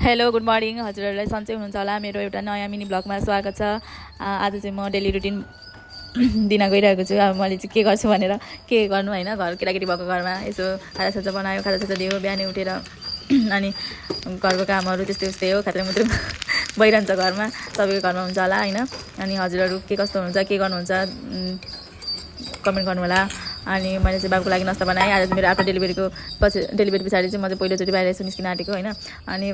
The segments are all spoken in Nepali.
हेलो गुड मर्निङ हजुरहरूलाई सन्चै हुनुहुन्छ होला। मेरो एउटा नयाँ मिनी ब्लगमा स्वागत छ। आज चाहिँ म डेली रुटिन दिन गइरहेको छु। अब मैले चाहिँ के गर्छु भनेर के गर्नु होइन, घर केटाकेटी भएको घरमा यसो खाजासाजा बनायो, खाजासाजा दियो बिहानै उठेर अनि घरको कामहरू त्यस्तै उस्तै हो, खात्रै भइरहन्छ घरमा, सबैको घरमा हुन्छ होला होइन। अनि हजुरहरू के कस्तो हुनुहुन्छ, के गर्नुहुन्छ कमेन्ट गर्नु होला। अनि मैले चाहिँ बाबुको लागि नास्ता बनाएँ। आज मेरो आफ्नो डेलिभरी पछाडि चाहिँ म चाहिँ पहिलोचोटि बाहिर यसो निस्किन आँटेको होइन। अनि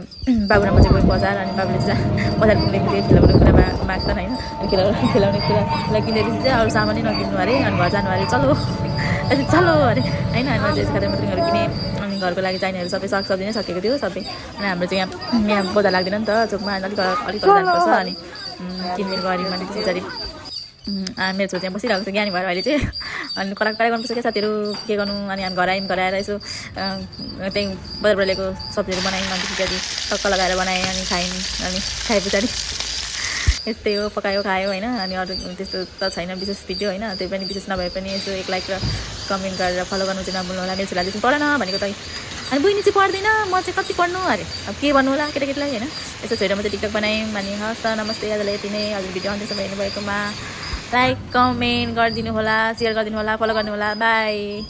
बाबु र म चाहिँ गयौँ बजार। अनि बाबुले चाहिँ बजार घुम्दै खेलाउने कुरा माग्छन् होइन, खेलाउने कुरालाई किनेपछि चाहिँ अरू सामानै नकिन्नु अरे, अनि घर जानु अरे, चलो चलो अरे होइन। अनि म चाहिँ खाद्य किनेँ। अनि घरको लागि चाहिनेहरू सबै सागसब्जी नै सकेको थियो सबै। अनि हाम्रो चाहिँ यहाँ बजार लाग्दैन नि त चोकमा, अलिक जानुपर्छ। अनि किनमेल गऱ्यौँ। अनि पछाडि मेरो छोरी चाहिँ बसिरहेको छ ज्ञानी भएर अहिले चाहिँ। अनि कडाइ गर्नुपर्छ क्या साथीहरू, के गर्नु। अनि हामी घर आएर यसो त्यहीँ बजारबाट ल्याएको सब्जीहरू बनायौँ। अनि पछाडि टक्क लगाएर बनाएँ अनि खायौँ। अनि खाए पछाडि यस्तै हो, पकायो खायो होइन। अनि अरू त्यस्तो त छैन विशेष भिडियो होइन, त्यही पनि विशेष नभए पनि यसो एक लाइक र कमेन्ट गरेर फलो गर्नु चाहिँ नभुल्नु होला। मेरो छोराले चाहिँ पढ न भनेको त, अनि बहिनी चाहिँ पढ्दैन, म चाहिँ कति पढ्नु अरे। अब के भन्नु होला केटाकेटीलाई होइन। यसो छोडेर म चाहिँ टिकटक बनायौँ। अनि हस् त नमस्ते, आजलाई यति नै। हजुर भिडियो अन्त्यसम्म हेर्नुभएकोमा लाइक कमेन्ट गरिदिनु होला, सेयर गरिदिनु होला, फलो गर्नु होला। बाई।